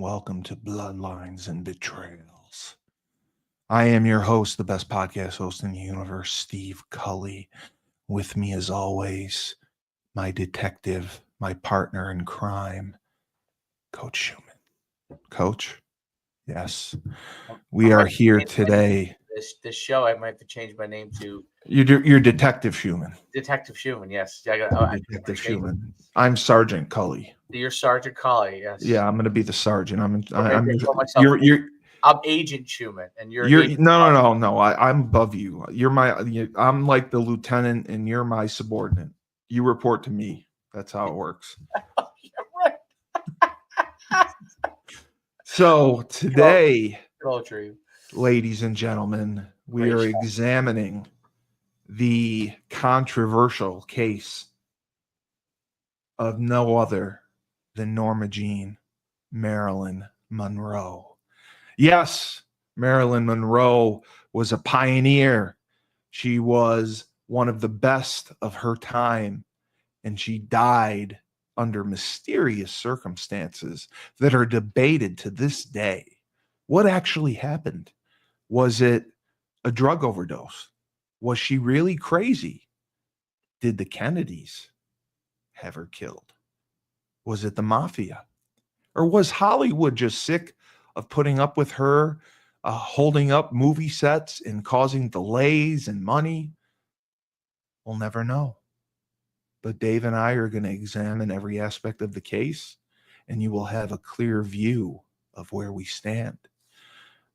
welcome to Bloodlines and Betrayals. I am your host, the best podcast host in the universe, Steve Cully. With me, as always, my detective, my partner in crime, Coach Schumann. Coach, yes, we are here today. This show, I might have to change my name to You're Detective Schumann. Detective Schumann. Yes, Detective Schumann. I'm Sergeant Cully. You're Sergeant Cully. Yes. Yeah, I'm going to be the sergeant. I'm Agent Schumann, and you're no. I'm above you. I'm like the lieutenant, and you're my subordinate. You report to me. That's how it works. Yeah, right. So today, true. ladies and gentlemen, we are examining the controversial case of no other than Norma Jean Marilyn Monroe. Yes, Marilyn Monroe was a pioneer. She was one of the best of her time, and she died under mysterious circumstances that are debated to this day. What actually happened? Was it a drug overdose? Was she really crazy? Did the Kennedys have her killed? Was it the mafia? Or was Hollywood just sick of putting up with her, holding up movie sets and causing delays and money? We'll never know. But Dave and I are going to examine every aspect of the case, and you will have a clear view of where we stand.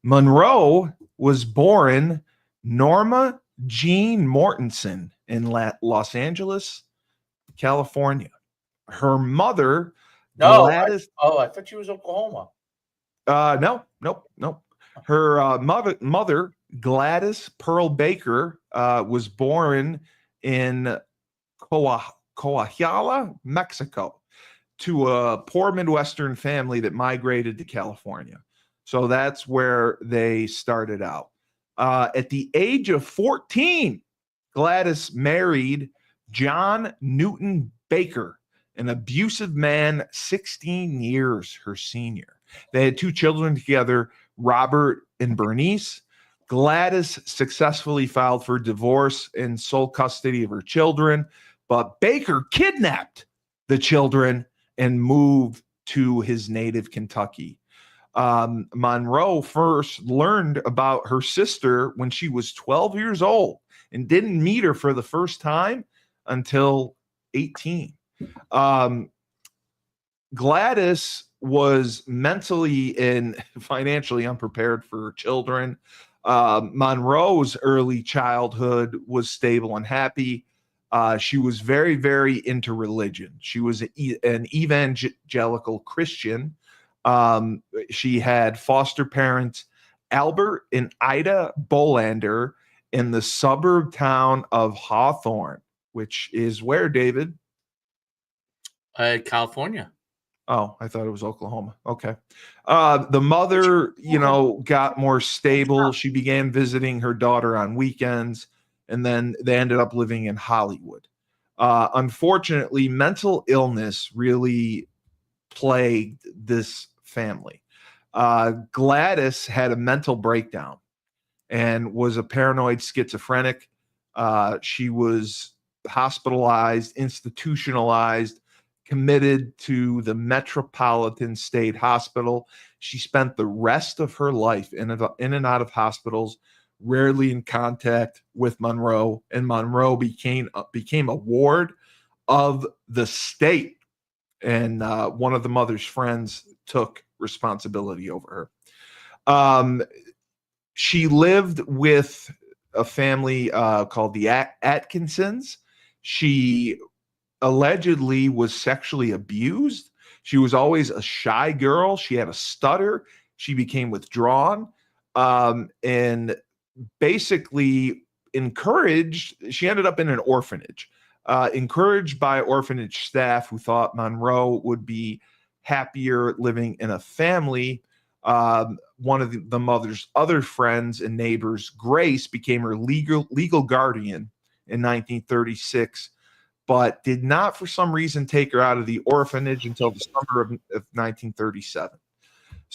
Monroe was born Norma Jean Mortensen in Los Angeles, California. Her mother, Gladys. I thought she was Oklahoma. No. Her mother, Gladys Pearl Baker, was born in Coahuila, Mexico, to a poor Midwestern family that migrated to California. So that's where they started out. At the age of 14, Gladys married John Newton Baker, an abusive man, 16 years her senior. They had two children together, Robert and Bernice. Gladys successfully filed for divorce and sole custody of her children, but Baker kidnapped the children and moved to his native Kentucky. Monroe first learned about her sister when she was 12 years old and didn't meet her for the first time until 18. Gladys was mentally and financially unprepared for children. Monroe's early childhood was stable and happy. She was very, very into religion. She was an evangelical Christian. She had foster parents, Albert and Ida Bolander, in the suburb town of Hawthorne, which is where, David? California. Oh, I thought it was Oklahoma. Okay. The mother, got more stable. She began visiting her daughter on weekends, and then they ended up living in Hollywood. Unfortunately, mental illness really plagued this family. Gladys had a mental breakdown and was a paranoid schizophrenic. She was hospitalized, institutionalized, committed to the Metropolitan State Hospital. She spent the rest of her life in and out of hospitals, rarely in contact with Monroe, and Monroe became a ward of the state. And one of the mother's friends took responsibility over her. She lived with a family called the Atkinsons. She allegedly was sexually abused. She was always a shy girl. She had a stutter. She became withdrawn, and basically encouraged. She ended up in an orphanage, encouraged by orphanage staff who thought Monroe would be happier living in a family. One of the mother's other friends and neighbors, Grace, became her legal guardian in 1936, but did not, for some reason, take her out of the orphanage until the summer of 1937.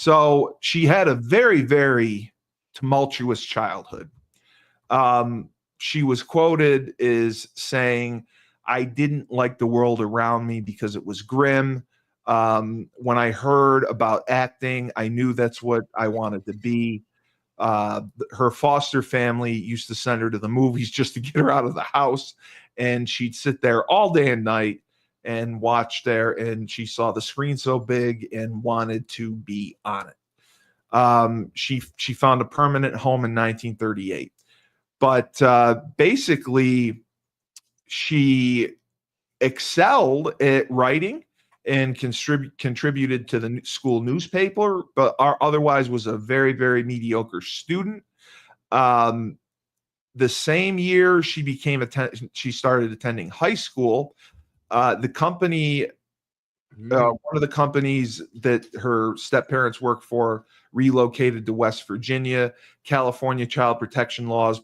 So she had a very, very tumultuous childhood. She was quoted as saying, "I didn't like the world around me because it was grim. When I heard about acting, I knew that's what I wanted to be." Her foster family used to send her to the movies just to get her out of the house, and she'd sit there all day and night and watch there, and she saw the screen so big and wanted to be on it. She found a permanent home in 1938, but basically she excelled at writing and contributed to the school newspaper, but otherwise was a very, very mediocre student. The same year she started attending high school. The company, one of the companies that her step parents worked for, relocated to West Virginia. California child protection laws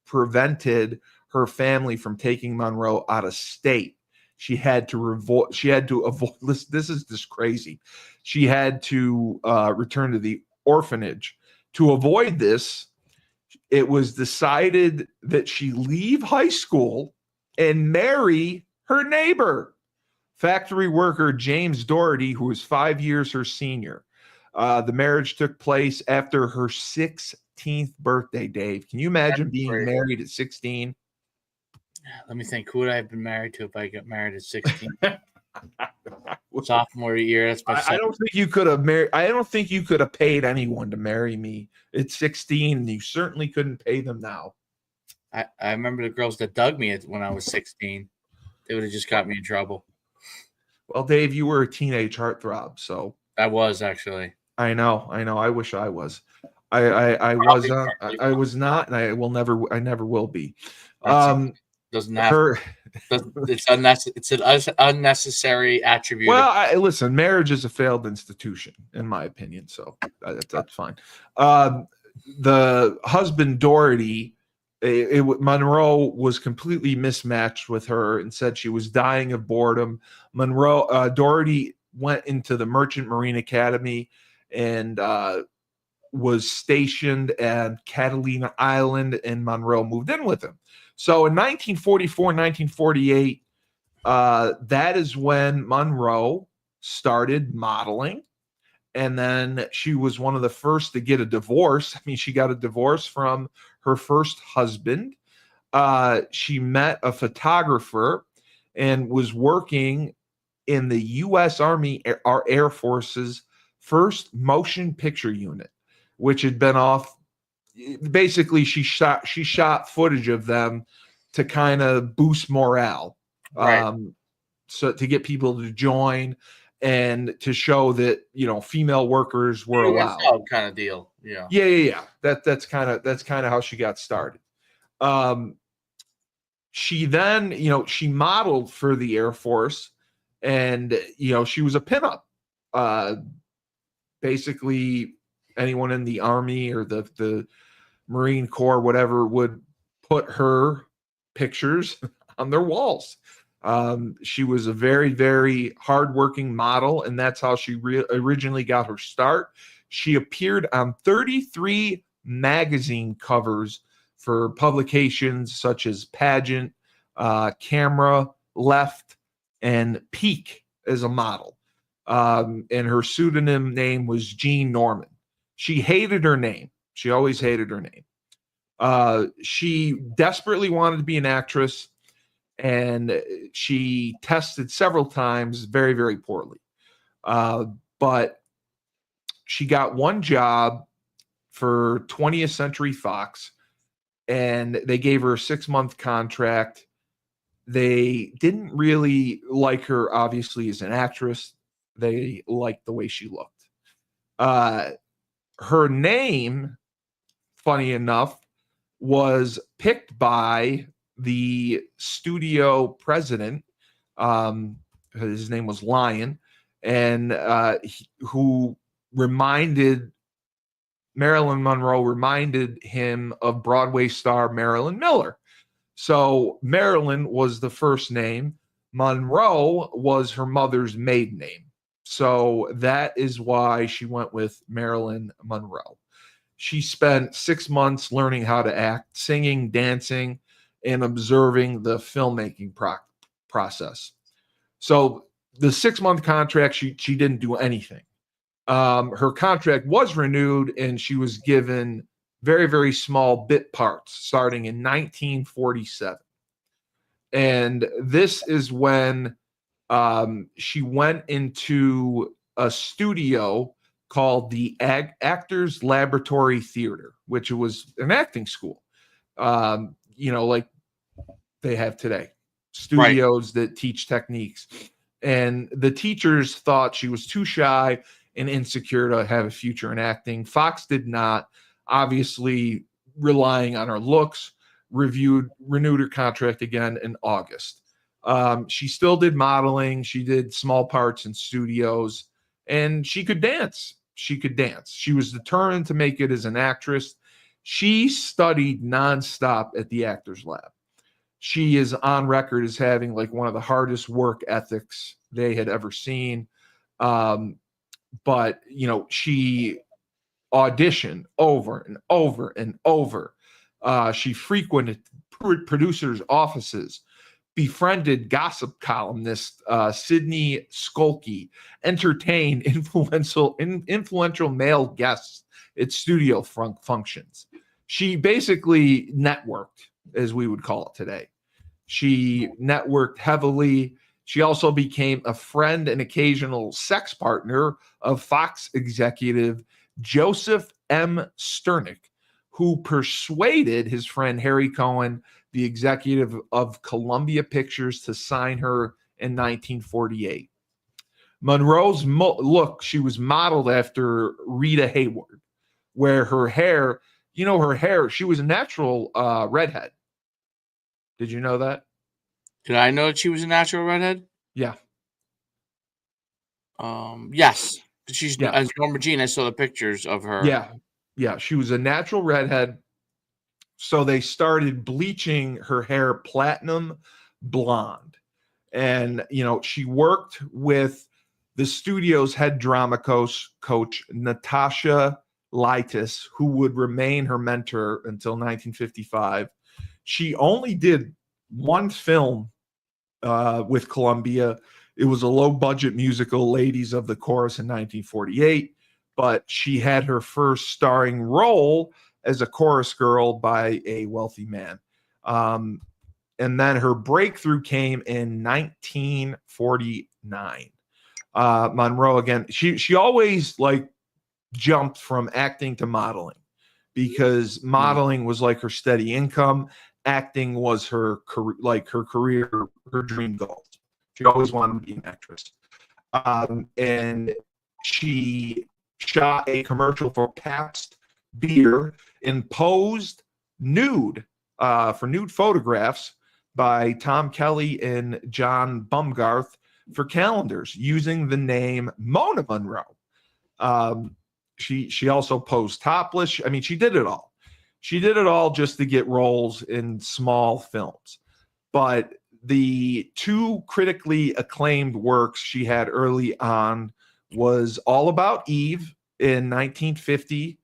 prevented her family from taking Monroe out of state. She had to avoid this. This is just crazy. She had to return to the orphanage. To avoid this, it was decided that she leave high school and marry her neighbor, factory worker James Doherty, who was 5 years her senior. The marriage took place after her 16th birthday, Dave. Can you imagine being married at 16? Let me think. Who would I have been married to if I got married at 16? Sophomore year. That's my I don't think you could have married. I don't think you could have paid anyone to marry me at 16. And you certainly couldn't pay them now. I remember the girls that dug me when I was 16. They would have just got me in trouble. Well, Dave, you were a teenage heartthrob, so I was actually. I know. I wish I was. I was not, and I will never. I never will be. Doesn't have. It's an unnecessary attribute. Well, listen, marriage is a failed institution, in my opinion. So that's fine. The husband Doherty, Monroe was completely mismatched with her and said she was dying of boredom. Doherty went into the Merchant Marine Academy and was stationed at Catalina Island, and Monroe moved in with him. So in 1944, 1948, that is when Monroe started modeling. And then she was one of the first to get a divorce. I mean, she got a divorce from her first husband. She met a photographer and was working in the U.S. Army Air Force's first motion picture unit, which had been off. Basically, she shot footage of them to kind of boost morale, Right. so to get people to join and to show that female workers were allowed, kind of deal. Yeah. Yeah. That's kind of how she got started. She then she modeled for the Air Force, and she was a pinup. Basically, anyone in the Army or the Marine Corps, whatever, would put her pictures on their walls. She was a very, very hardworking model, and that's how she originally got her start. She appeared on 33 magazine covers for publications such as Pageant, Camera, Left, and Peak as a model. And her pseudonym name was Jean Norman. She hated her name. She always hated her name. She desperately wanted to be an actress, and she tested several times very, very poorly. But she got one job for 20th Century Fox, and they gave her a 6-month contract. They didn't really like her, obviously, as an actress. They liked the way she looked. Her name, funny enough, was picked by the studio president. His name was Lyon, and who reminded Marilyn Monroe, reminded him of Broadway star Marilyn Miller. So Marilyn was the first name. Monroe was her mother's maiden name. So that is why she went with Marilyn Monroe. She spent 6 months learning how to act, singing, dancing, and observing the filmmaking process. So the 6 month contract, she didn't do anything. Her contract was renewed, and she was given very, very small bit parts starting in 1947. And this is when she went into a studio called the Actors Laboratory Theater, which was an acting school, like they have today, studios that teach techniques. And the teachers thought she was too shy and insecure to have a future in acting. Fox did not, obviously relying on her looks, renewed her contract again in August. She still did modeling. She did small parts in studios, and she could dance. She was determined to make it as an actress. She studied nonstop at the Actors Lab. She is on record as having like one of the hardest work ethics they had ever seen. But she auditioned over and over and over. She frequented producers' offices, befriended gossip columnist Sidney Skolke, entertained influential male guests at studio functions. She basically networked, as we would call it today. She networked heavily. She also became a friend and occasional sex partner of Fox executive Joseph M. Sternick, who persuaded his friend Harry Cohen, the executive of Columbia Pictures, to sign her in 1948. Monroe's look, she was modeled after Rita Hayworth, where her hair, she was a natural redhead. Did you know that? Did I know that she was a natural redhead? Yeah. Yes. She's Yeah. as Norma Jean. I saw the pictures of her. Yeah. She was a natural redhead. So they started bleaching her hair platinum blonde. And, she worked with the studio's head drama coach Natasha Lightis, who would remain her mentor until 1955. She only did one film with Columbia. It was a low-budget musical, Ladies of the Chorus, in 1948. But she had her first starring role as a chorus girl by a wealthy man. And then her breakthrough came in 1949. Monroe, again, she always jumped from acting to modeling, because modeling was like her steady income. Acting was her career, her dream goal. She always wanted to be an actress. And she shot a commercial for Pabst beer and posed nude for nude photographs by Tom Kelly and John Bumgarth for calendars using the name Mona Monroe. She also posed topless. I mean, she did it all. She did it all just to get roles in small films. But the two critically acclaimed works she had early on was All About Eve in 1950,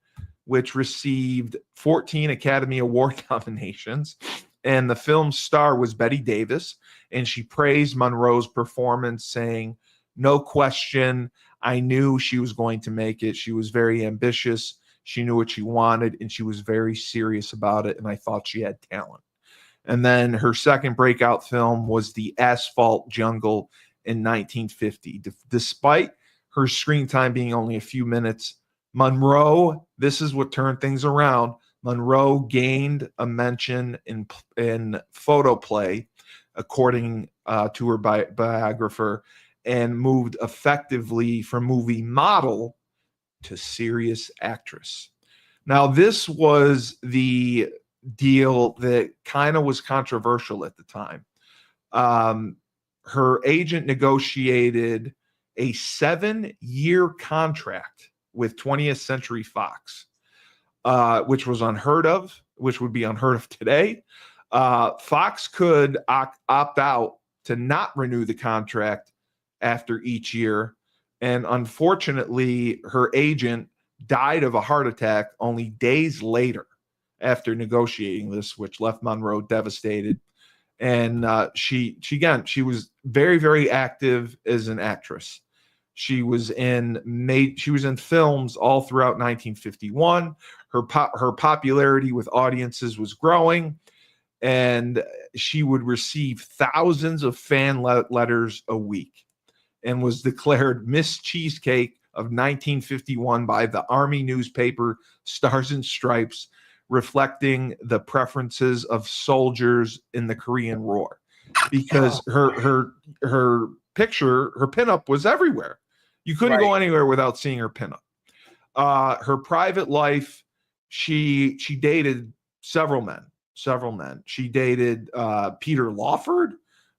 which received 14 Academy Award nominations. And the film's star was Bette Davis. And she praised Monroe's performance, saying, "No question, I knew she was going to make it. She was very ambitious. She knew what she wanted, and she was very serious about it. And I thought she had talent." And then her second breakout film was The Asphalt Jungle in 1950. Despite her screen time being only a few minutes, Monroe, this is what turned things around. Monroe gained a mention in photoplay, according to her biographer, and moved effectively from movie model to serious actress. Now, this was the deal that kind of was controversial at the time. Her agent negotiated a 7-year contract with 20th Century Fox, which was unheard of, which would be unheard of today. Fox could opt out to not renew the contract after each year, And unfortunately, her agent died of a heart attack only days later after negotiating this, which left Monroe devastated. And she was very, very active as an actress. She was in films all throughout 1951. Her popularity with audiences was growing, and she would receive thousands of fan letters a week, and was declared Miss Cheesecake of 1951 by the Army newspaper Stars and Stripes, reflecting the preferences of soldiers in the Korean War, because her pinup was everywhere. You couldn't go anywhere without seeing her pinup. Her private life, she dated several men. She dated Peter Lawford.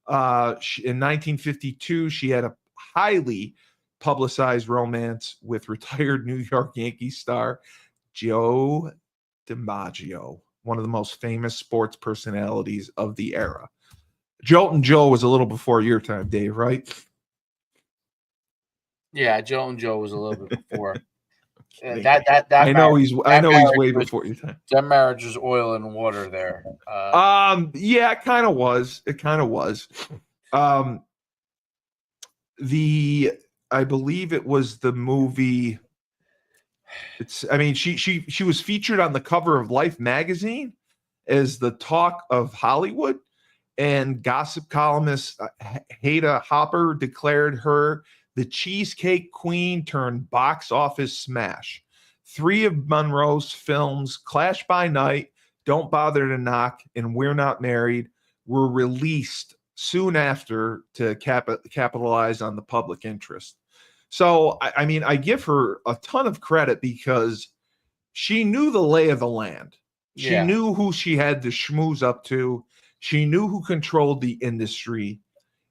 In 1952, she had a highly publicized romance with retired New York Yankees star Joe DiMaggio, one of the most famous sports personalities of the era. Joltin' Joe was a little before your time, Dave, right? Yeah, Joltin' Joe was a little bit before. I know he's way before your time. That marriage was oil and water there. Yeah, it kind of was. I believe it was the movie. She was featured on the cover of Life magazine as the talk of Hollywood, and gossip columnist Haida Hopper declared her the cheesecake queen turned box office smash. 3 of Monroe's films, Clash by Night, Don't Bother to Knock, and We're Not Married, were released soon after to capitalize on the public interest. So, I give her a ton of credit because she knew the lay of the land. She knew who she had to schmooze up to. She knew who controlled the industry,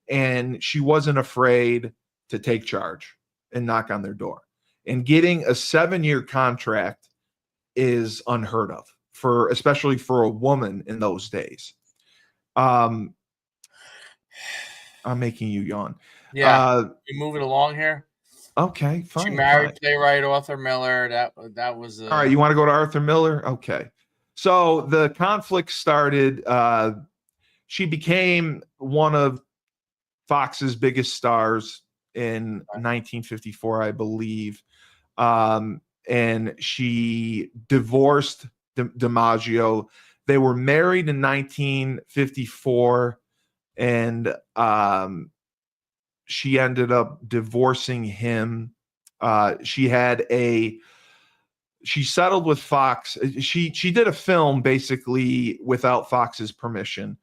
and she wasn't afraid to take charge and knock on their door. And getting a 7-year contract is unheard of, especially for a woman in those days. I'm making you yawn. Yeah, you moving along here. Okay, fine. She married playwright Arthur Miller. That was all right. You want to go to Arthur Miller? Okay. So the conflict started. She became one of Fox's biggest stars in 1954, I believe. And she divorced DiMaggio. They were married in 1954, and she ended up divorcing him. She settled with Fox. She did a film basically without Fox's permission.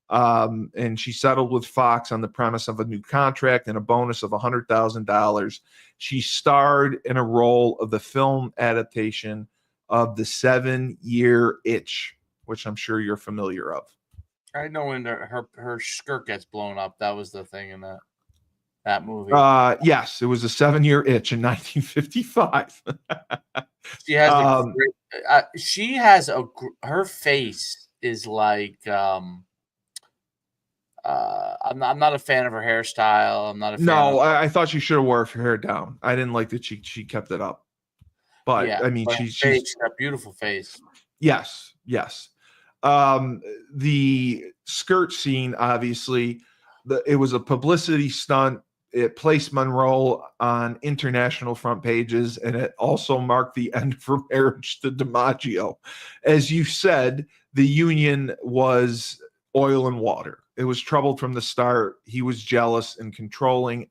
And she settled with Fox on the premise of a new contract and a bonus of $100,000. She starred in a role of the film adaptation of The 7-Year Itch, which I'm sure you're familiar of. I know when her skirt gets blown up. That was the thing in that movie. Yes, it was A 7-Year Itch in 1955. She has her face is like I'm not a fan of her hairstyle. I'm not a fan. No, I thought she should have wore her hair down. I didn't like that she kept it up. But yeah, she's got a beautiful face. Yes. The skirt scene, obviously, it was a publicity stunt. It placed Monroe on international front pages, and it also marked the end of her marriage to DiMaggio. As you said, the union was oil and water. It was troubled from the start. He was jealous and controlling,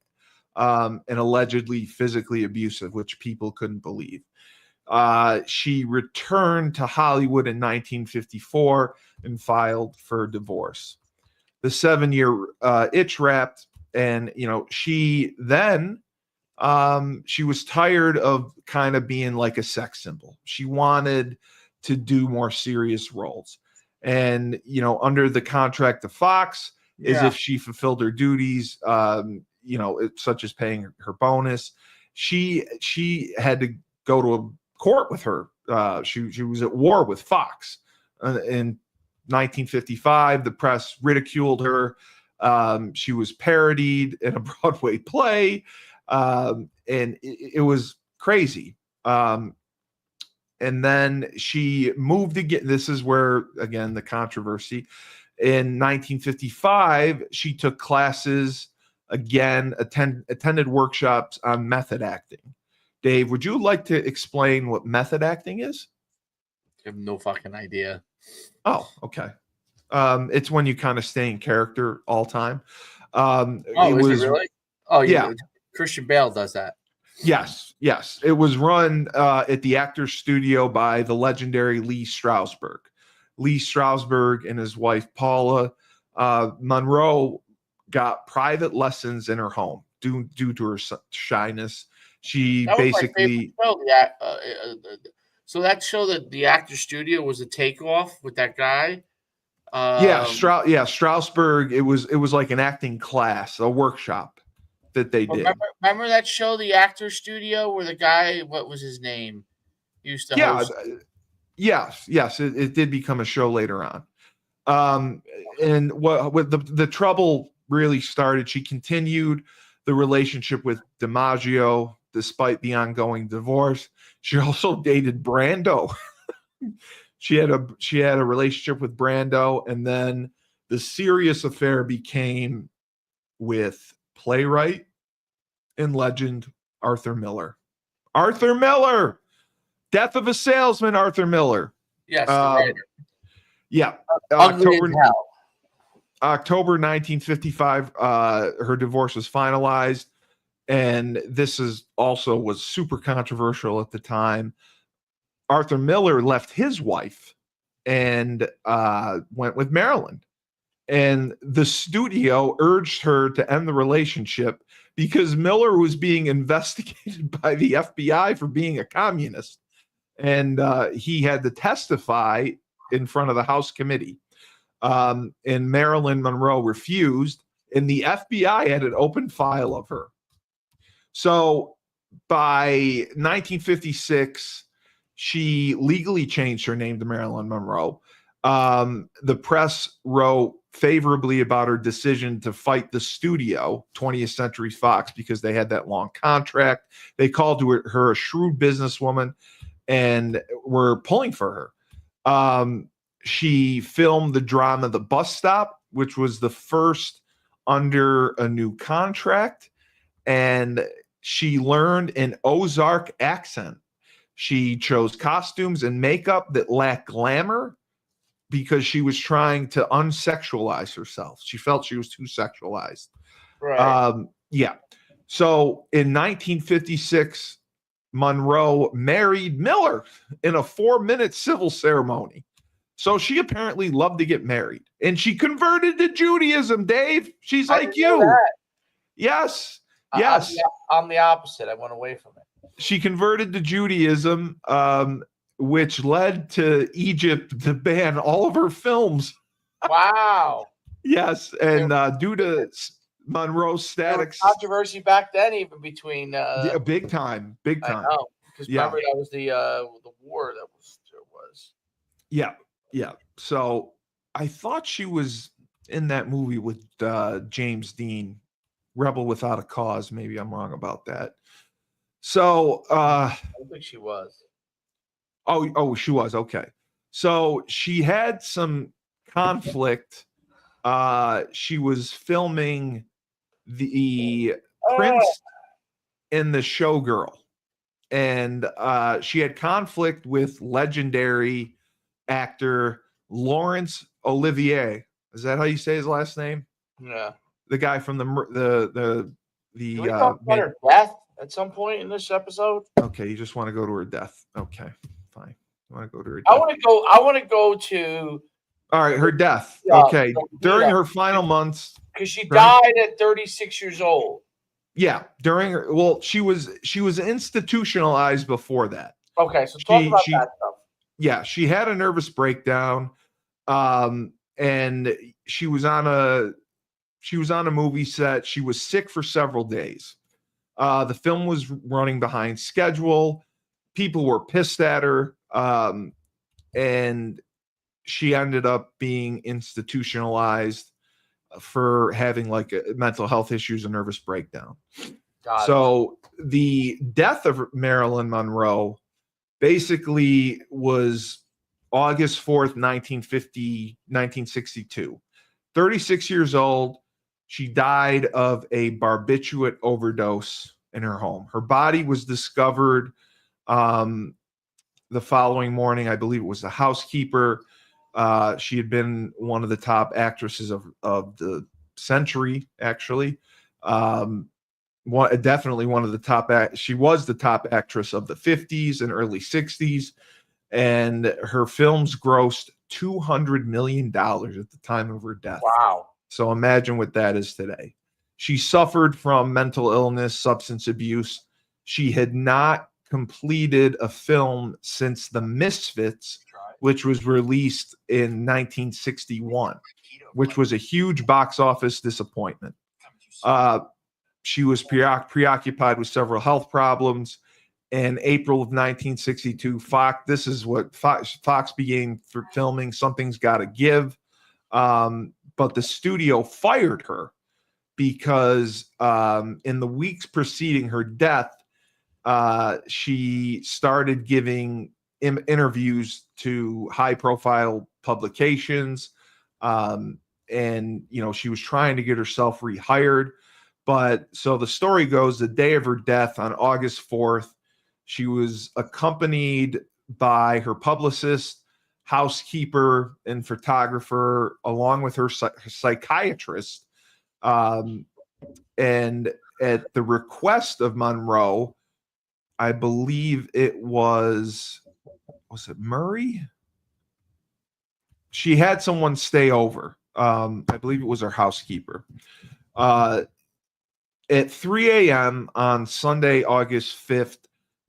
and allegedly physically abusive, which people couldn't believe. She returned to Hollywood in 1954 and filed for divorce. The 7-year itch wrapped, and she then she was tired of kind of being like a sex symbol. She wanted to do more serious roles. And, under the contract to Fox, as if she fulfilled her duties, such as paying her bonus, she had to go to a court with her. She was at war with Fox. In 1955, the press ridiculed her. She was parodied in a Broadway play. and it was crazy. And then she moved again. This is where, again, the controversy. In 1955, she took classes again, attended workshops on method acting. Dave, would you like to explain what method acting is? I have no fucking idea. Oh, okay. It's when you kind of stay in character all time. Is it really? Oh, yeah. Christian Bale does that. Yes. It was run at the Actors Studio by the legendary Lee Strasberg. Lee Strasberg and his wife Paula Monroe got private lessons in her home due to her shyness. She basically so that show that the Actors Studio was a takeoff with that guy. Strasberg. It was like an acting class, a workshop that they did. Remember that show, the Actors Studio, where the guy, what was his name, used to host? Yes, it did become a show later on. And what the trouble really started, she continued the relationship with DiMaggio despite the ongoing divorce. She also dated Brando. She had a relationship with Brando, and then the serious affair became with playwright and legend Arthur Miller. Arthur Miller, Death of a Salesman. Arthur Miller. Yes, the writer. Yeah, October 1955. Her divorce was finalized, and this was super controversial at the time. Arthur Miller left his wife and went with Marilyn. And the studio urged her to end the relationship because Miller was being investigated by the FBI for being a communist. And he had to testify in front of the House committee. And Marilyn Monroe refused, and the FBI had an open file of her. So by 1956, she legally changed her name to Marilyn Monroe. The press wrote favorably about her decision to fight the studio, 20th Century Fox, because they had that long contract. They called her a shrewd businesswoman and were pulling for her. She filmed the drama The Bus Stop, which was the first under a new contract, and she learned an Ozark accent. She chose costumes and makeup that lacked glamour because she was trying to unsexualize herself. She felt she was too sexualized. Right. So in 1956, Monroe married Miller in a 4-minute civil ceremony. So she apparently loved to get married. And she converted to Judaism, Dave. She's like you. Yes. I'm the opposite. I went away from it. She converted to Judaism, which led to Egypt to ban all of her films. Wow. Yes, and due to Monroe's status, controversy back then, even between big time. I know, because remember that was the war that was. Yeah. So I thought she was in that movie with James Dean, Rebel Without a Cause. Maybe I'm wrong about that. So I don't think she was. Oh, she was. Okay. So she had some conflict. She was filming the Prince and the Showgirl, and she had conflict with legendary actor Laurence Olivier. Is that how you say his last name? Yeah. The guy from the Can we talk about her death at some point in this episode? Okay, you just want to go to her death. Okay, fine. You want to go to her death. I want to go to. All right, her death. Okay, during her final months, because she died at 36 years old. Yeah, during her. Well, she was institutionalized before that. Okay, so talk about that stuff. Yeah, she had a nervous breakdown, and she was on a movie set. She was sick for several days. The film was running behind schedule. People were pissed at her, and she ended up being institutionalized for having like mental health issues and nervous breakdown. So the death of Marilyn Monroe basically was August 4th, 1962. 36 years old. She died of a barbiturate overdose in her home. Her body was discovered the following morning. I believe it was the housekeeper. She had been one of the top actresses of the century, actually. Definitely one of the top. She was the top actress of the 50s and early 60s, and her films grossed $200 million at the time of her death. Wow. So imagine what that is today. She suffered from mental illness, substance abuse. She had not completed a film since The Misfits, which was released in 1961, which was a huge box office disappointment. She was preoccupied with several health problems. In April of 1962, Fox began filming Something's Gotta Give. But the studio fired her because in the weeks preceding her death, she started giving interviews to high-profile publications, and she was trying to get herself rehired. But so the story goes, the day of her death on August 4th, she was accompanied by her publicist, housekeeper, and photographer, along with her psychiatrist. And at the request of Monroe, I believe it was it Murray? She had someone stay over. I believe it was her housekeeper. At 3 a.m. on Sunday, August 5th,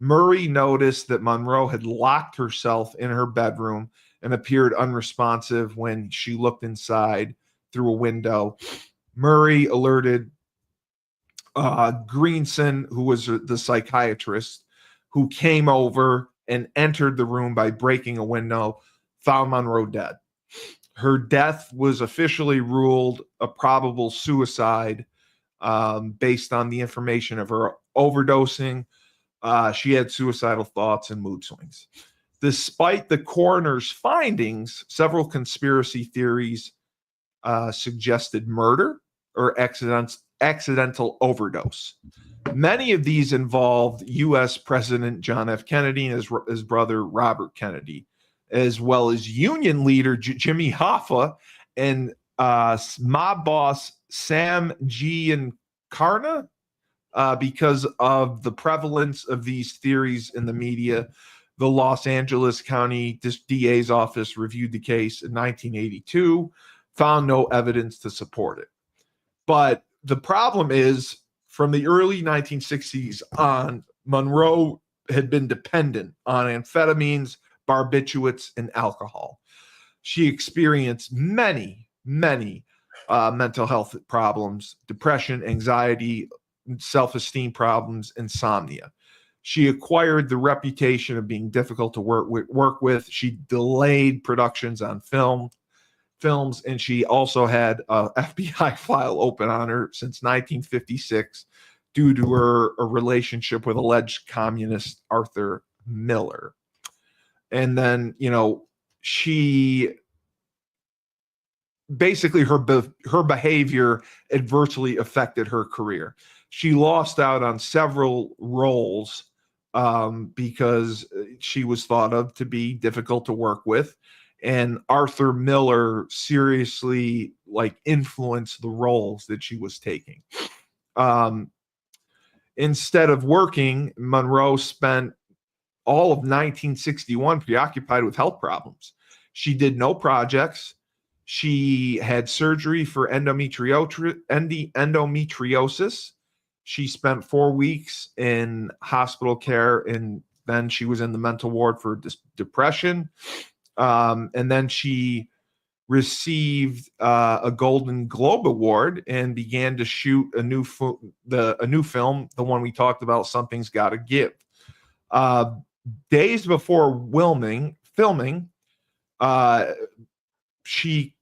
Murray noticed that Monroe had locked herself in her bedroom and appeared unresponsive when she looked inside through a window. Murray alerted Greenson, who was the psychiatrist, who came over and entered the room by breaking a window, found Monroe dead. Her death was officially ruled a probable suicide based on the information of her overdosing. She had suicidal thoughts and mood swings. Despite the coroner's findings, several conspiracy theories suggested murder or accidental overdose. Many of these involved U.S. President John F. Kennedy and his brother Robert Kennedy, as well as Union leader Jimmy Hoffa and mob boss Sam Giancana. Because of the prevalence of these theories in the media, the Los Angeles County DA's office reviewed the case in 1982, found no evidence to support it. But the problem is, from the early 1960s on, Monroe had been dependent on amphetamines, barbiturates, and alcohol. She experienced many mental health problems: depression, anxiety, self-esteem problems, insomnia. She acquired the reputation of being difficult to work with. She delayed productions on films, and she also had a FBI file open on her since 1956 due to her relationship with alleged communist Arthur Miller. And then, she basically, her behavior adversely affected her career. She lost out on several roles because she was thought of to be difficult to work with, and Arthur Miller seriously influenced the roles that she was taking. Instead of working, Monroe spent all of 1961 preoccupied with health problems. She did no projects. She had surgery for endometriosis. She spent 4 weeks in hospital care, and then she was in the mental ward for depression. And then she received a Golden Globe Award and began to shoot a new film, the one we talked about, Something's Gotta Give. Days before filming, she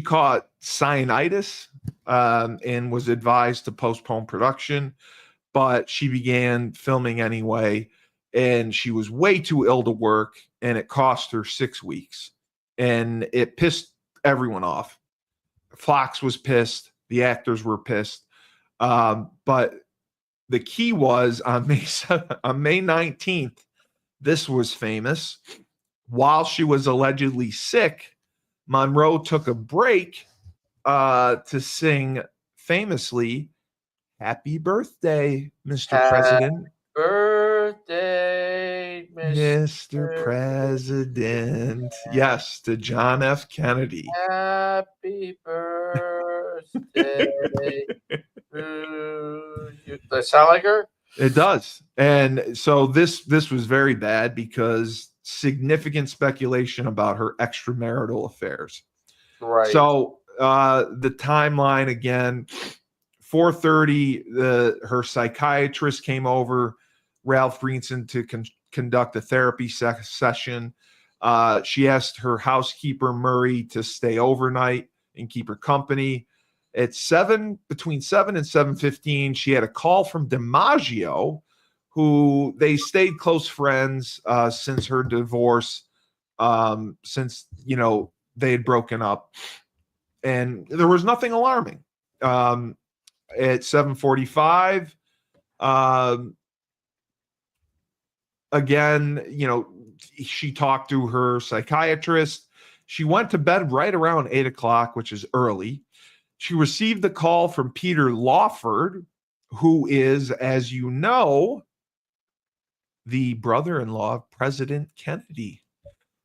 caught cyanitis and was advised to postpone production. but she began filming anyway, and she was way too ill to work, and it cost her 6 weeks, and it pissed everyone off. Fox was pissed. The actors were pissed. But the key was on May 19th, this was famous. While she was allegedly sick, Monroe took a break to sing famously, "Happy Birthday, Mr. President." Birthday, Mr. President. Yes, to John F. Kennedy. Happy birthday. Does that sound like her? It does. And so this was very bad because significant speculation about her extramarital affairs. Right. So the timeline again, 4:30, her psychiatrist came over, Ralph Greenson, to conduct a therapy session. She asked her housekeeper, Murray, to stay overnight and keep her company. At between 7 and 7:15, she had a call from DiMaggio, who they stayed close friends since her divorce, since, they had broken up. And there was nothing alarming. At 7:45, again, she talked to her psychiatrist. She went to bed right around 8 o'clock, which is early. She received the call from Peter Lawford, who is, as you know, the brother-in-law of President Kennedy,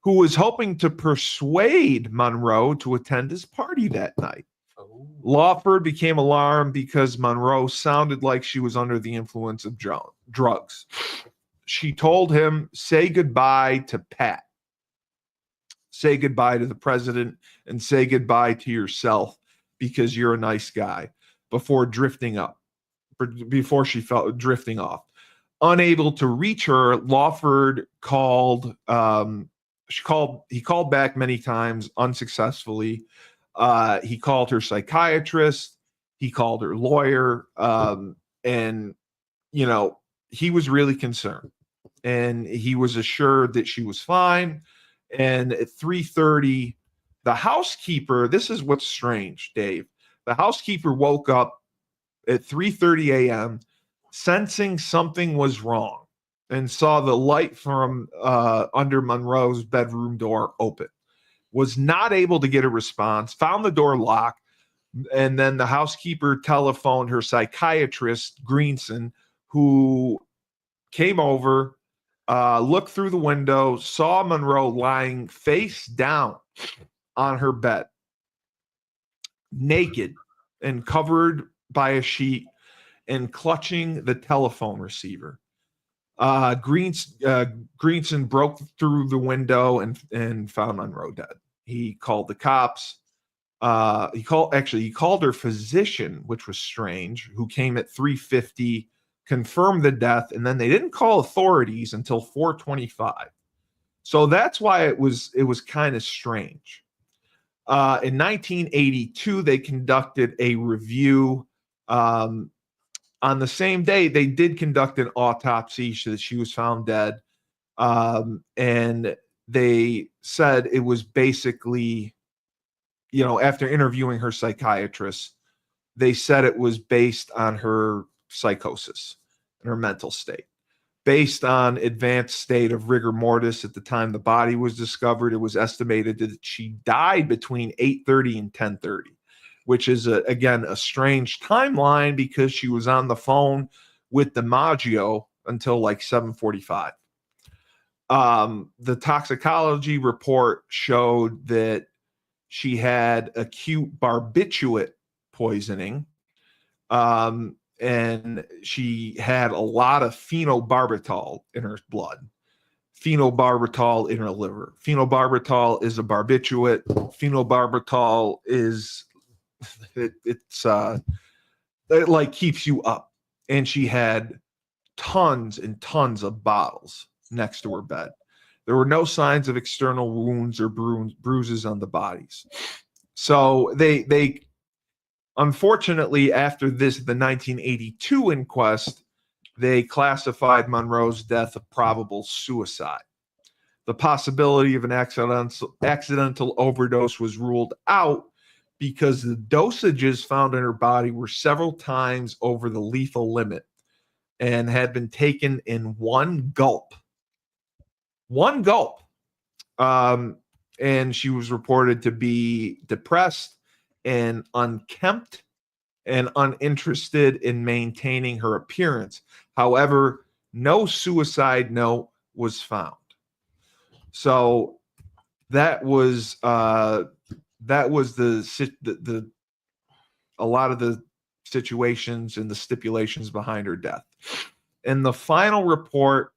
who was hoping to persuade Monroe to attend his party that night. Oh. Lawford became alarmed because Monroe sounded like she was under the influence of drugs. She told him, "Say goodbye to Pat. Say goodbye to the president and say goodbye to yourself because you're a nice guy," before she felt drifting off. Unable to reach her, Lawford called. He called back many times unsuccessfully. He called her psychiatrist. He called her lawyer. And he was really concerned. And he was assured that she was fine. And at 3:30, the housekeeper, this is what's strange, Dave. The housekeeper woke up at 3:30 a.m. sensing something was wrong and saw the light from under Monroe's bedroom door open. Was not able to get a response, found the door locked, and then the housekeeper telephoned her psychiatrist, Greenson, who came over, looked through the window, saw Monroe lying face down on her bed, naked and covered by a sheet and clutching the telephone receiver. Greenson broke through the window and found Monroe dead. He called the cops. He called her physician, which was strange, who came at 3:50, confirmed the death, and then they didn't call authorities until 4:25. So that's why it was kind of strange. In 1982, they conducted a review. On the same day, they did conduct an autopsy so that she was found dead. And they said it was basically, after interviewing her psychiatrist, they said it was based on her psychosis and her mental state. Based on advanced state of rigor mortis at the time the body was discovered, it was estimated that she died between 8:30 and 10:30. Which is, again, a strange timeline because she was on the phone with DiMaggio until like 7:45. The toxicology report showed that she had acute barbiturate poisoning, and she had a lot of phenobarbital in her blood, phenobarbital in her liver. Phenobarbital is a barbiturate. Phenobarbital is... it like keeps you up, and she had tons and tons of bottles next to her bed. There were no signs of external wounds or bruises on the bodies. So they unfortunately, after the 1982 inquest, they classified Monroe's death a probable suicide. The possibility of an accidental overdose was ruled out because the dosages found in her body were several times over the lethal limit and had been taken in one gulp. One gulp. And she was reported to be depressed and unkempt and uninterested in maintaining her appearance. However, no suicide note was found. So that was a lot of the situations and the stipulations behind her death. In the final report,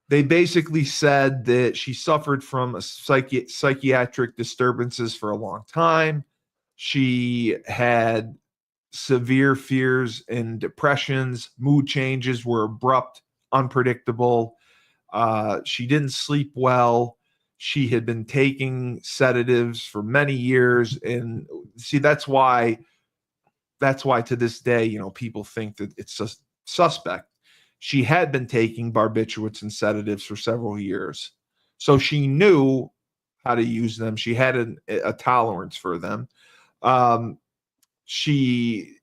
they basically said that she suffered from a psychiatric disturbances for a long time. She had severe fears and depressions. Mood changes were abrupt, unpredictable. She didn't sleep well. She had been taking sedatives for many years. And see, that's why to this day, people think that it's a suspect. She had been taking barbiturates and sedatives for several years. So she knew how to use them. She had a tolerance for them. She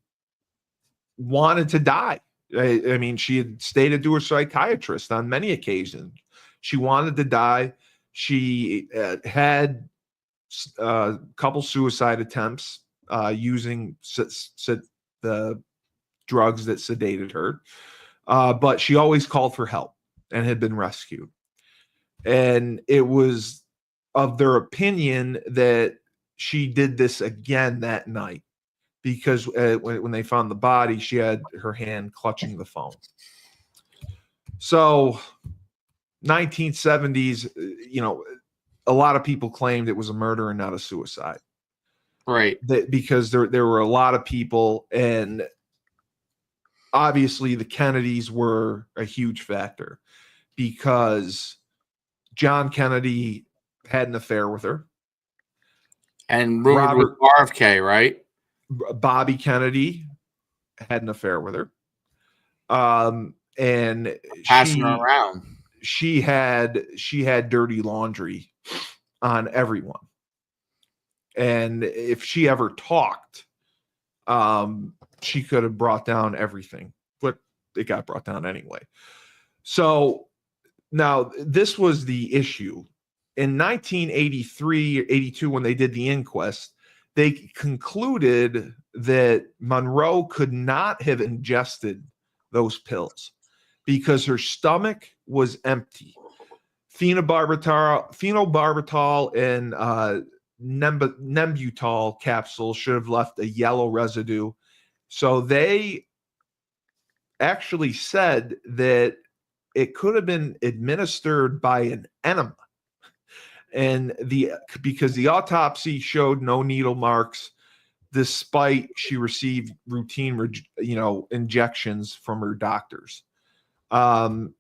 wanted to die. I mean, she had stated to her psychiatrist on many occasions she wanted to die. She had a couple suicide attempts using the drugs that sedated her. But she always called for help and had been rescued. And it was of their opinion that she did this again that night because when they found the body, she had her hand clutching the phone. So 1970s, a lot of people claimed it was a murder and not a suicide. Right. Because there were a lot of people, and obviously the Kennedys were a huge factor because John Kennedy had an affair with her. And rumored with RFK, right? Bobby Kennedy had an affair with her. And passing her around. She had dirty laundry on everyone. And if she ever talked, she could have brought down everything, but it got brought down anyway. So now this was the issue. In 1983 or 82, when they did the inquest, they concluded that Monroe could not have ingested those pills because her stomach was empty. Phenobarbital and Nembutal capsules should have left a yellow residue. So they actually said that it could have been administered by an enema. And because the autopsy showed no needle marks, despite she received routine, injections from her doctors. And,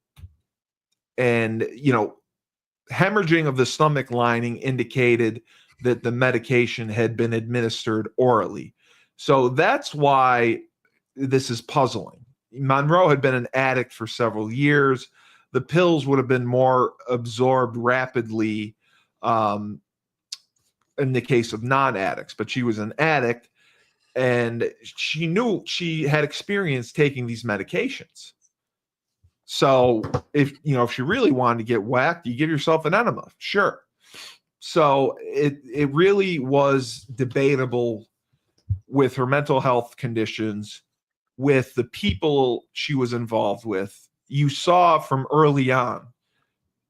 hemorrhaging of the stomach lining indicated that the medication had been administered orally. So that's why this is puzzling. Monroe had been an addict for several years. The pills would have been more absorbed rapidly in the case of non-addicts, but she was an addict and she knew she had experience taking these medications. So if she really wanted to get whacked, you give yourself an enema, sure. So it really was debatable with her mental health conditions, with the people she was involved with. You saw from early on,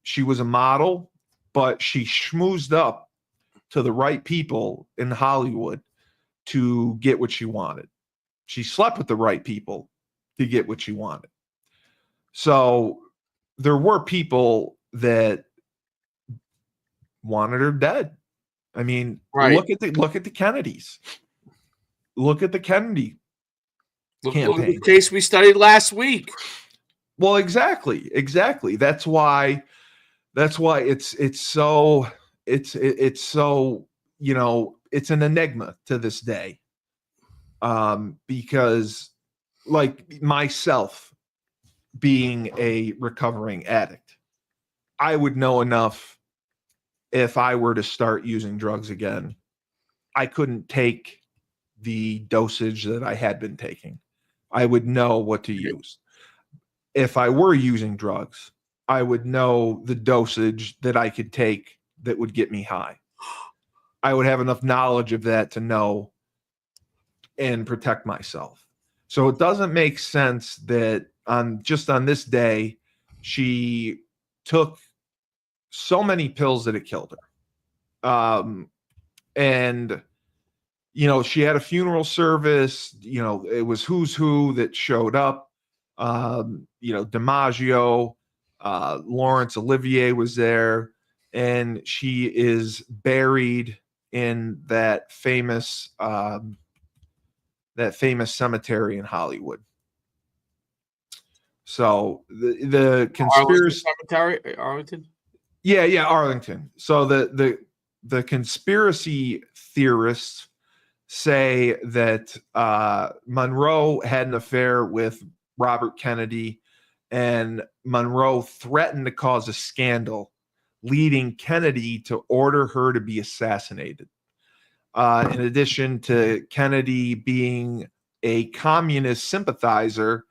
she was a model, but she schmoozed up to the right people in Hollywood to get what she wanted. She slept with the right people to get what she wanted. So there were people that wanted her dead. I mean, right. Look at the Kennedys. Look at the Kennedy campaign. Look at the case we studied last week. Well, exactly. That's why it's so it's an enigma to this day. Because like myself, being a recovering addict. I would know enough if I were to start using drugs again. I couldn't take the dosage that I had been taking. I would know what to use. If I were using drugs, I would know the dosage that I could take that would get me high. I would have enough knowledge of that to know and protect myself. So it doesn't make sense that on this day, she took so many pills that it killed her. And she had a funeral service. It was who's who that showed up. DiMaggio, Laurence Olivier was there, and she is buried in that famous cemetery in Hollywood. So the conspiracy cemetery, Arlington. Yeah, Arlington. So the conspiracy theorists say that Monroe had an affair with Robert Kennedy, and Monroe threatened to cause a scandal, leading Kennedy to order her to be assassinated. In addition to Kennedy being a communist sympathizer,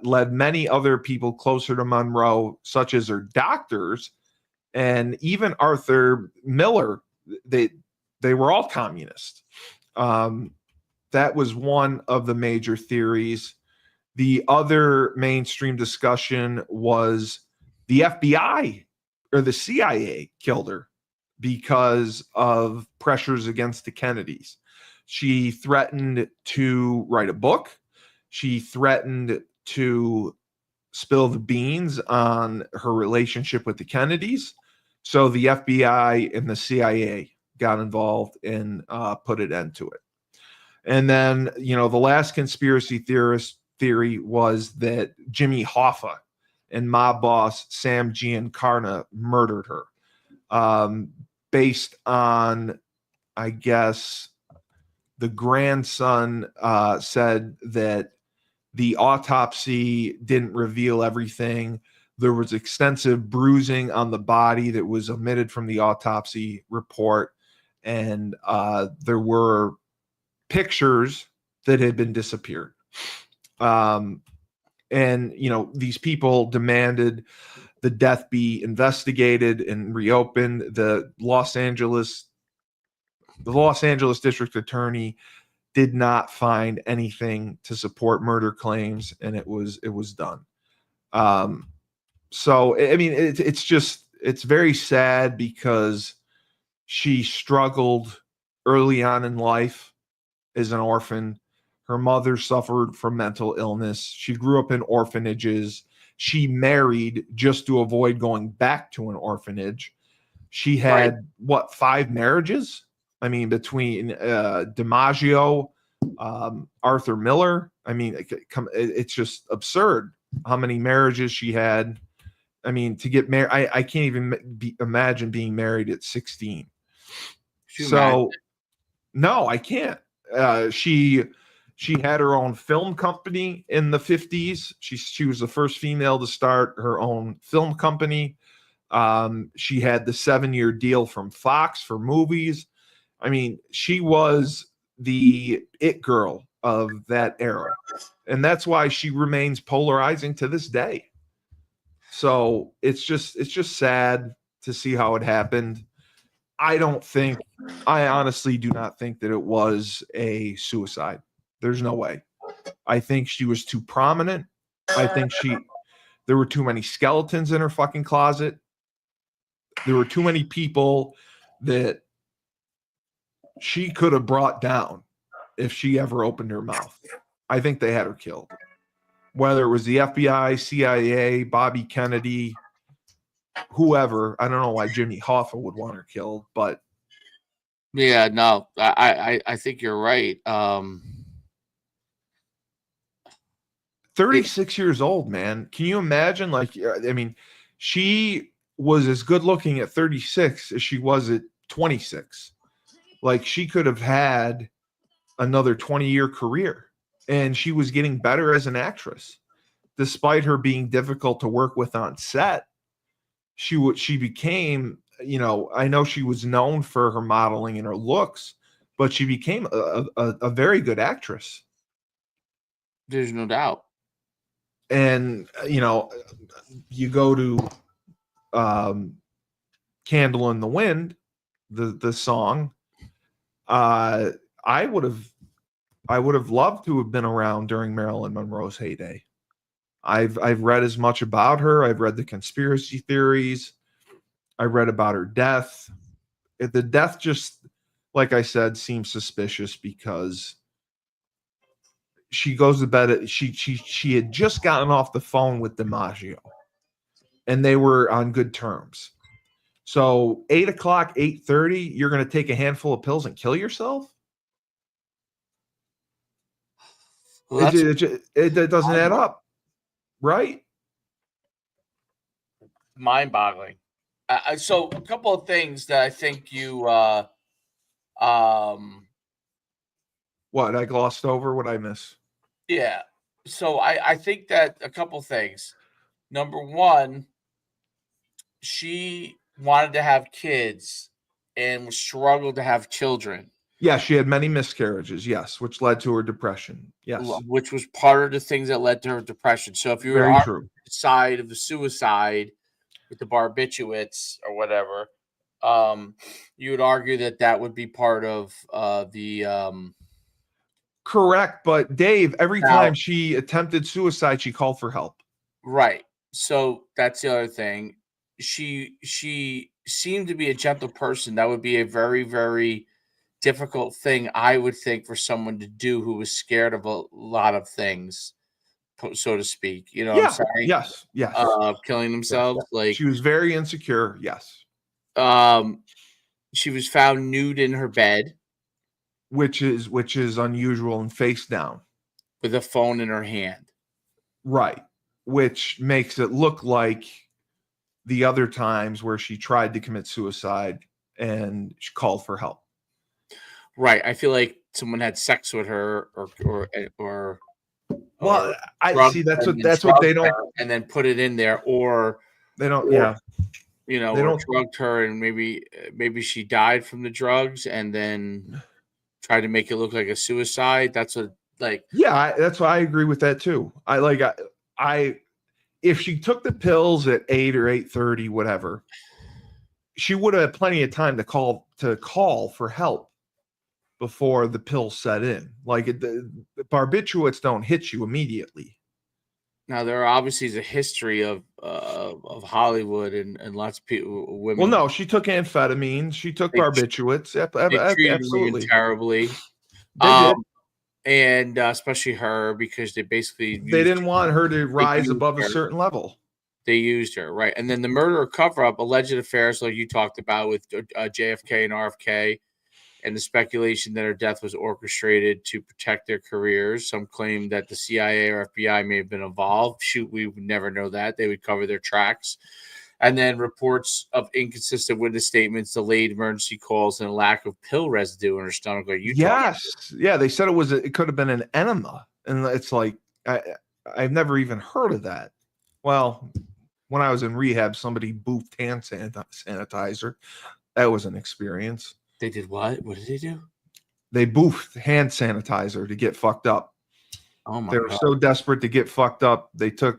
led many other people closer to Monroe, such as her doctors, and even Arthur Miller. They were all communist. That was one of the major theories. The other mainstream discussion was the FBI or the CIA killed her because of pressures against the Kennedys. She threatened to write a book. She threatened to spill the beans on her relationship with the Kennedys. So the FBI and the CIA got involved and put an end to it. And then, the last conspiracy theory was that Jimmy Hoffa and mob boss Sam Giancarlo murdered her, based on, I guess, the grandson said that the autopsy didn't reveal everything. There was extensive bruising on the body that was omitted from the autopsy report. And there were pictures that had been disappeared. And, these people demanded the death be investigated and reopened. The Los Angeles district attorney did not find anything to support murder claims, and it was done. So, I mean, it's very sad because she struggled early on in life as an orphan. Her mother suffered from mental illness. She grew up in orphanages. She married just to avoid going back to an orphanage. She had, 5 marriages? I mean, between DiMaggio, Arthur Miller. I mean, it's just absurd how many marriages she had. I mean, to get married, I can't even imagine being married at 16. So, no, I can't. She had her own film company in the 50s. She was the first female to start her own film company. She had the 7-year deal from Fox for movies. I mean, she was the it girl of that era. And that's why she remains polarizing to this day. So it's just sad to see how it happened. I honestly do not think that it was a suicide. There's no way. I think she was too prominent. I think there were too many skeletons in her fucking closet. There were too many people that she could have brought down if she ever opened her mouth. I think they had her killed. Whether it was the FBI, CIA, Bobby Kennedy, whoever. I don't know why Jimmy Hoffa would want her killed, but yeah, no, I think you're right. 36 years old, man. Can you imagine? Like, I mean, she was as good looking at 36 as she was at 26. Like, she could have had another 20-year career, and she was getting better as an actress. despite her being difficult to work with on set, she became, I know she was known for her modeling and her looks, but she became a very good actress. There's no doubt. And you go to Candle in the Wind, the song. I would have loved to have been around during Marilyn Monroe's heyday. I've read as much about her. I've read the conspiracy theories. I read about her death. The death, just like I said, seems suspicious because she goes to bed. She had just gotten off the phone with DiMaggio, and they were on good terms. So 8 o'clock, 8:30, you're going to take a handful of pills and kill yourself? Well, It doesn't add up, right? Mind-boggling. So a couple of things that I think you What, I glossed over? What I miss? yeah. So I think that a couple things. Number one, she wanted to have kids and struggled to have children. Yeah, she had many miscarriages, yes, which led to her depression. Yes. Which was part of the things that led to her depression. So if you were on the side of the suicide with the barbiturates or whatever, you would argue that would be part of the correct. But Dave, every time she attempted suicide, she called for help. Right. So that's the other thing. She seemed to be a gentle person. That would be a very, very difficult thing, I would think, for someone to do who was scared of a lot of things, so to speak. You know what I'm saying? Yes. Yes. Killing themselves. Yes. Like, she was very insecure. Yes. She was found nude in her bed, which is unusual, and face down with a phone in her hand. Right. Which makes it look like the other times where she tried to commit suicide and she called for help. Right. I feel like someone had sex with her or well, I see that's what they don't, and then put it in there, or they don't, yeah. They drugged her, and maybe she died from the drugs, and then tried to make it look like a suicide. That's what, like, yeah, that's why I agree with that too. I if she took the pills at 8 or 8:30, whatever, she would have had plenty of time to call for help before the pills set in. Like the barbiturates don't hit you immediately. Now there obviously is a history of Hollywood and lots of people, women. Well, no, she took amphetamines, she took barbiturates. Absolutely, terribly. They did. And especially her, because they didn't want her to rise above a certain level. They used her, right? And then the murder cover-up, alleged affairs like you talked about with JFK and RFK, and the speculation that her death was orchestrated to protect their careers. Some claim that the CIA or FBI may have been involved. Shoot, we would never know that. They would cover their tracks. And then reports of inconsistent witness statements, delayed emergency calls, and a lack of pill residue in her stomach. Like you, yeah, they said it could have been an enema, and it's like I've never even heard of that. Well, when I was in rehab, somebody boofed hand sanitizer. That was an experience. They did what? What did they do? They boofed hand sanitizer to get fucked up. Oh my God. They were so desperate to get fucked up, they took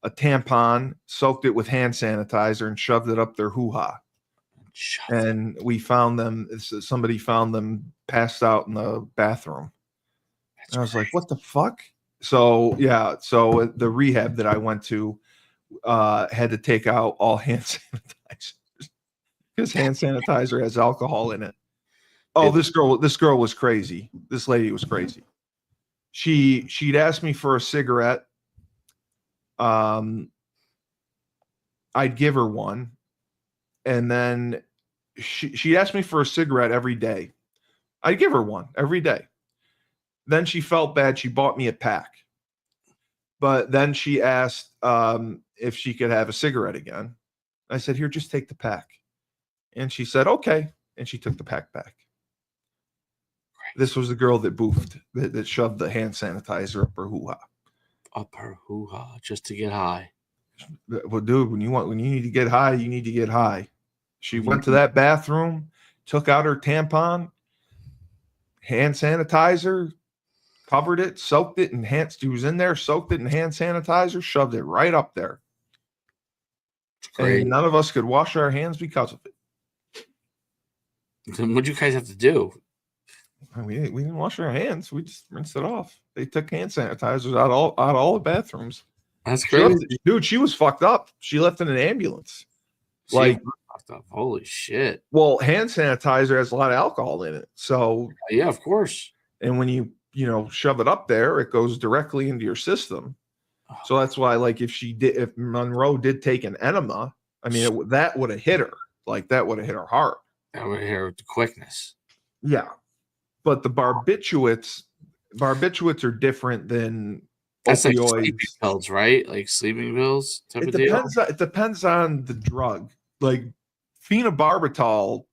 a tampon, soaked it with hand sanitizer, and shoved it up their hoo-ha. And we found them. Somebody found them passed out in the bathroom. And I was like, "What the fuck?" So yeah, so the rehab that I went to had to take out all hand sanitizer because hand sanitizer has alcohol in it. Oh, this girl was crazy. This lady was crazy. She'd asked me for a cigarette. I'd give her one, and then she'd ask me for a cigarette every day. I'd give her one every day. Then she felt bad. She bought me a pack. But then she asked if she could have a cigarette again. I said, "Here, just take the pack." And she said, "Okay." And she took the pack back. This was the girl that boofed, that shoved the hand sanitizer up her hoo-ha. Up her hoo-ha just to get high. Well, dude, when you need to get high, you need to get high. She went to that bathroom, took out her tampon, hand sanitizer, covered it, soaked it in hand. She was in there, soaked it in hand sanitizer, shoved it right up there. Great. And none of us could wash our hands because of it. Then what'd you guys have to do? We didn't wash our hands. We just rinsed it off. They took hand sanitizers out all the bathrooms. That's crazy. Dude, she was fucked up. She left in an ambulance. Like, holy shit. Well, hand sanitizer has a lot of alcohol in it. So yeah, of course. And when you shove it up there, it goes directly into your system. So that's why, like, if Monroe did take an enema, I mean, that would have hit her. Like, that would have hit her hard. That would hit her with the quickness. Yeah. But the barbiturates are different than that's opioids. Like sleeping pills, right? Like sleeping pills type it of depends deal? It depends on the drug. Like, phenobarbital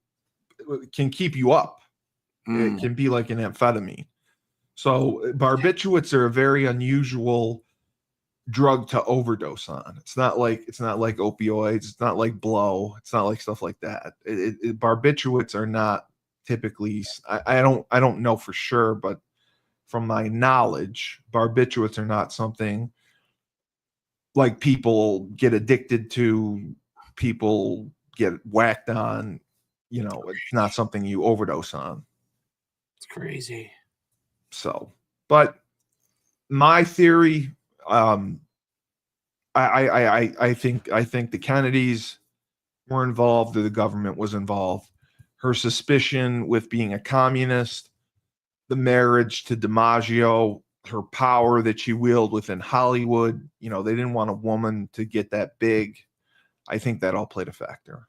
can keep you up. It can be like an amphetamine. So barbiturates are a very unusual drug to overdose on. It's not like opioids. It's not like blow. It's not like stuff like that. Barbiturates are not typically. I don't know for sure, but from my knowledge, barbiturates are not something like people get addicted to. People get whacked on. It's not something you overdose on. It's crazy. So, but my theory, I think the Kennedys were involved, or the government was involved. Her suspicion with being a communist, the marriage to DiMaggio, her power that she wielded within Hollywood. They didn't want a woman to get that big. I think that all played a factor,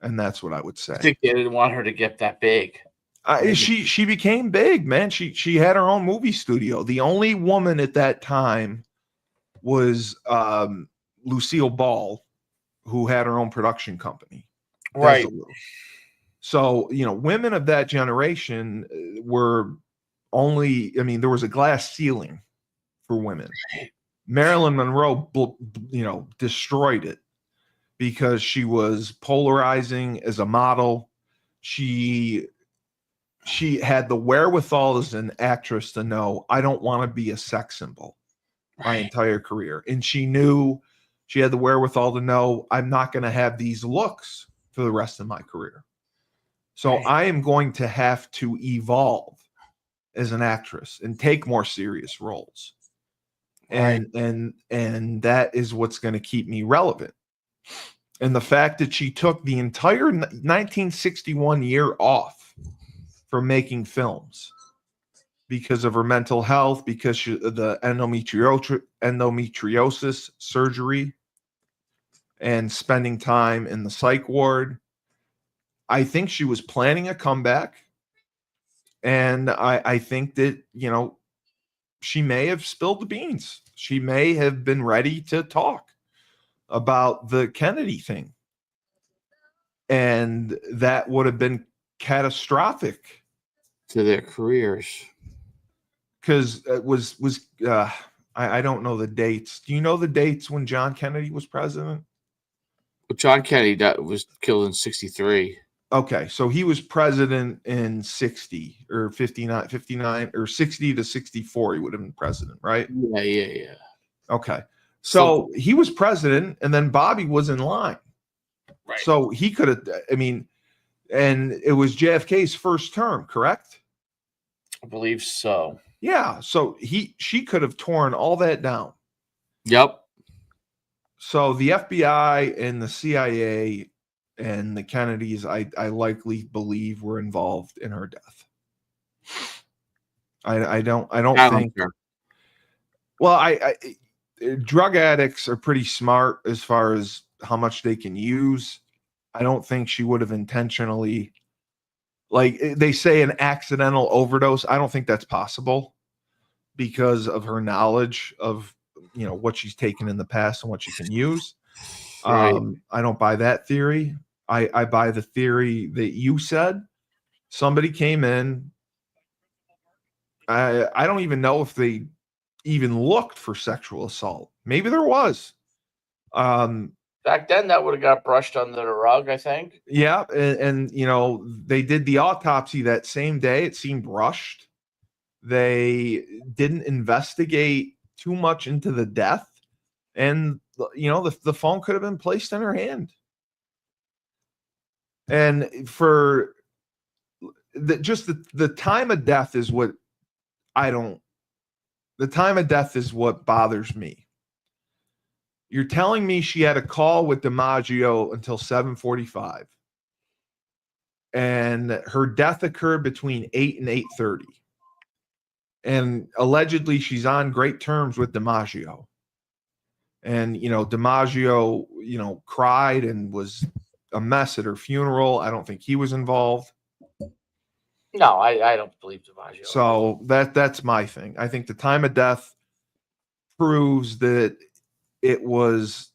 and that's what I would say. I think they didn't want her to get that big. She became big, man. She had her own movie studio. The only woman at that time was Lucille Ball, who had her own production company. Right. So, women of that generation were only, there was a glass ceiling for women. Marilyn Monroe, destroyed it because she was polarizing as a model. She had the wherewithal as an actress to know, I don't want to be a sex symbol my entire career. And she knew, she had the wherewithal to know, I'm not going to have these looks for the rest of my career. So I am going to have to evolve as an actress and take more serious roles. And that is what's going to keep me relevant. And the fact that she took the entire 1961 year off from making films because of her mental health, because the endometriosis surgery and spending time in the psych ward. I think she was planning a comeback. And I think that, she may have spilled the beans. She may have been ready to talk about the Kennedy thing. And that would have been catastrophic to their careers, because it was I don't know the dates. Do you know the dates when John Kennedy was president? Well, John Kennedy was killed in 1963. Okay, so he was president in 60 or 59 or 60 to 64. He would have been president, right? Yeah. Okay, so he was president, and then Bobby was in line. Right. So he could have. And it was JFK's first term, correct? I believe so. Yeah. So she could have torn all that down. Yep. So the FBI and the CIA and the Kennedys, I likely believe, were involved in her death. I don't think. Well, drug addicts are pretty smart as far as how much they can use. I don't think she would have intentionally, like they say, an accidental overdose. I don't think that's possible because of her knowledge of, what she's taken in the past and what she can use. Right. I don't buy that theory. I buy the theory that you said. Somebody came in. I don't even know if they even looked for sexual assault. Maybe there was. Back then, that would have got brushed under the rug, I think. Yeah, and you know, they did the autopsy that same day. It seemed rushed. They didn't investigate too much into the death, and you know, the phone could have been placed in her hand. And for the time of death is what the time of death is what bothers me. You're telling me she had a call with DiMaggio until 7:45, and her death occurred between 8 and 8:30. And allegedly she's on great terms with DiMaggio. And, you know, DiMaggio, you know, cried and was a mess at her funeral. I don't think he was involved. No, I don't believe DiMaggio. So that's my thing. I think the time of death proves that it was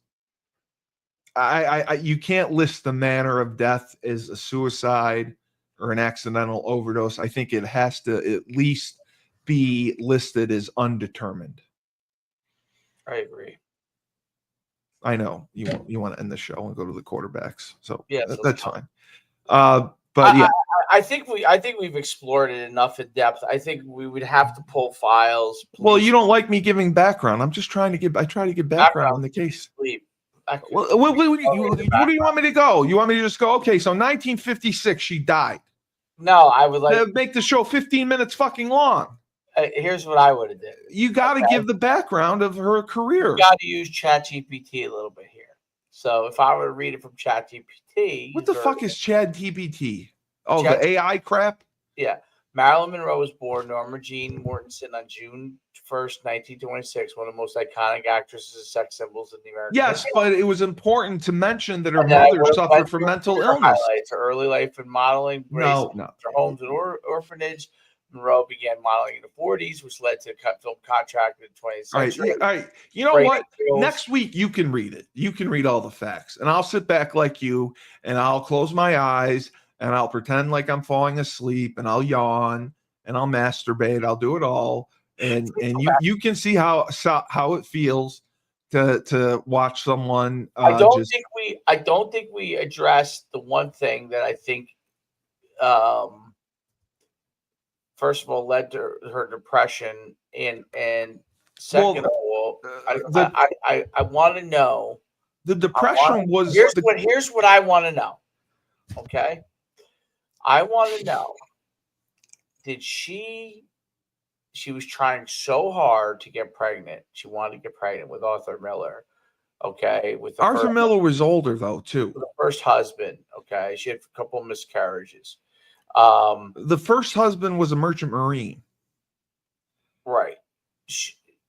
you can't list the manner of death as a suicide or an accidental overdose. I think it has to at least be listed as undetermined. I agree. I know you want to end the show and go to the quarterbacks, so yeah, that's fine. But yeah, I think we've explored it enough in depth. I think we would have to pull files. Well, you don't like me giving background. I'm just trying to give. I try to give background on the case. Well, what do you want me to go? You want me to just go? Okay, so 1956, she died. No, I would like make the show 15 minutes fucking long. Here's what I would have did. You got to give the background of her career. You got to use ChatGPT a little bit here. So if I were to read it from ChatGPT, what the fuck is ChatGPT? Oh, the AI crap. Yeah. Marilyn Monroe was born Norma Jean Mortensen on June 1st, 1926, one of the most iconic actresses and sex symbols in the American history. But it was important to mention that her mother suffered from mental illness. Highlights her early life in modeling, no. Her homes and orphanage. Monroe began modeling in the 40s, which led to a film contract in the 20th century. All right. You know what? Next week, you can read it. You can read all the facts. And I'll sit back like you, and I'll close my eyes, and I'll pretend like I'm falling asleep, and I'll yawn, and I'll masturbate. I'll do it all. And you can see how it feels to watch someone. I don't think we addressed the one thing that I think first of all led to her depression, and second of all, I want to know the depression was. Here's what I want to know. Okay, I want to know: did she was trying so hard to get pregnant? She wanted to get pregnant with Arthur Miller. Okay, with Arthur Miller was older though too. The first husband. Okay, she had a couple of miscarriages. The first husband was a merchant marine. Right.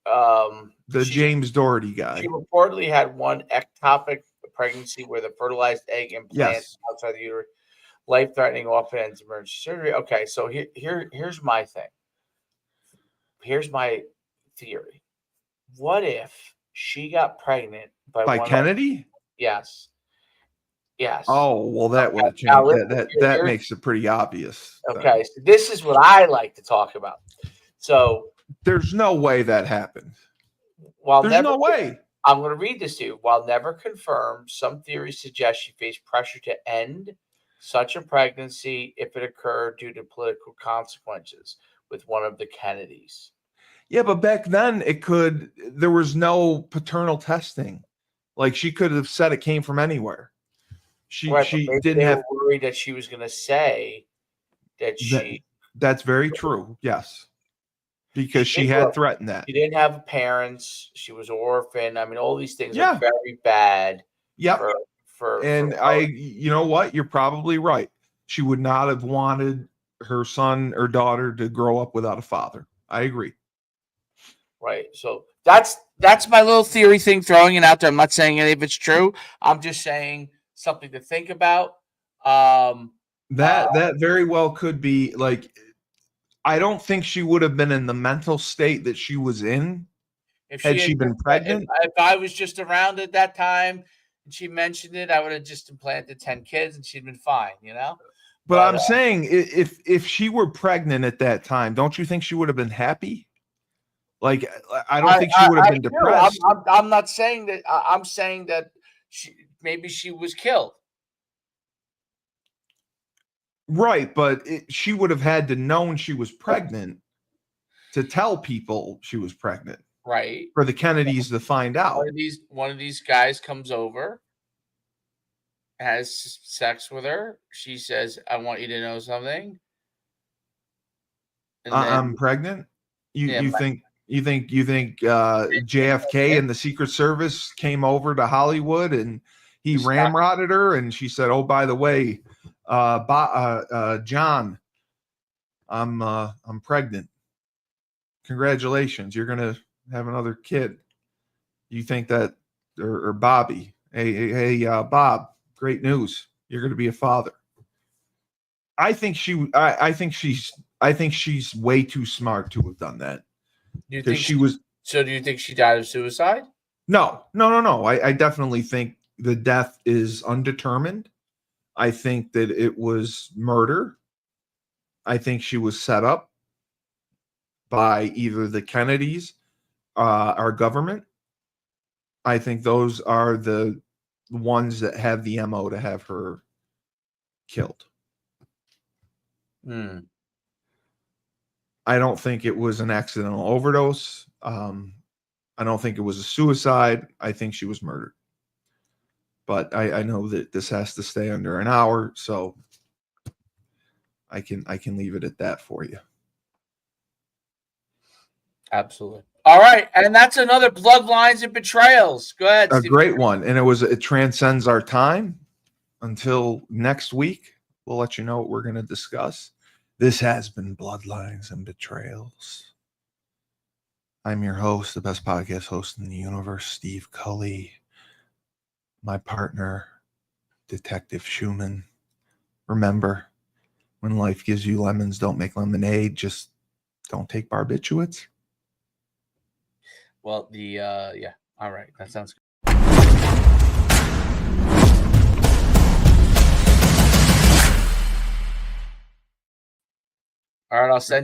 James Doherty guy. She reportedly had one ectopic pregnancy where the fertilized egg implanted outside the uterus, life-threatening, often ends emergency surgery. Okay, so here's my thing. Here's my theory. What if she got pregnant by Kennedy? Yes. Yes. Oh, well, that would have changed. That makes it pretty obvious. Okay, so this is what I like to talk about. So there's no way that happened. There's no way. I'm going to read this to you. While never confirmed, some theories suggest she faced pressure to end such a pregnancy if it occurred due to political consequences with one of the Kennedys. Yeah, but back then there was no paternal testing. Like she could have said it came from anywhere. She didn't have worried that she was going to say that she. That's very true. Yes, because she had threatened that. She didn't have parents. She was an orphan. I mean, all these things are very bad. Yep. You know what? You're probably right. She would not have wanted her son or daughter to grow up without a father. I agree. Right. So that's my little theory thing, throwing it out there. I'm not saying any of it's true. I'm just saying something to think about. That very well could be. Like, I don't think she would have been in the mental state that she was in had she been pregnant. If I was just around at that time and she mentioned it, I would have just implanted 10 kids and she'd been fine, you know? But I'm saying if she were pregnant at that time, don't you think she would have been happy? Like, I don't think she would have been do. depressed. I'm not saying that. I'm saying that maybe she was killed. Right, but she would have had to known she was pregnant to tell people she was pregnant. Right. For the Kennedys to find out. One of these guys comes over, has sex with her. She says, "I want you to know something." And then, I'm pregnant. Yeah, You think JFK and the Secret Service came over to Hollywood and he ramrodded her, and she said, "Oh, by the way, John, I'm pregnant. Congratulations, you're gonna have another kid." You think that, or Bobby, hey, Bob, great news, you're gonna be a father. I think she's way too smart to have done that. Because she was. So, do you think she died of suicide? No. I definitely think the death is undetermined. I think that it was murder. I think she was set up by either the Kennedys, our government. I think those are the ones that have the MO to have her killed. I don't think it was an accidental overdose. I don't think it was a suicide. I think she was murdered. But I know that this has to stay under an hour, so I can leave it at that for you. Absolutely. All right, and that's another Bloodlines and Betrayals. Go ahead, A Steve. great one, and it transcends our time. Until next week, we'll let you know what we're going to discuss. This has been Bloodlines and Betrayals. I'm your host, the best podcast host in the universe, Steve Cully. My partner, Detective Schumann. Remember, when life gives you lemons, don't make lemonade. Just don't take barbiturates. Well, yeah. All right, that sounds good. All right, I'll send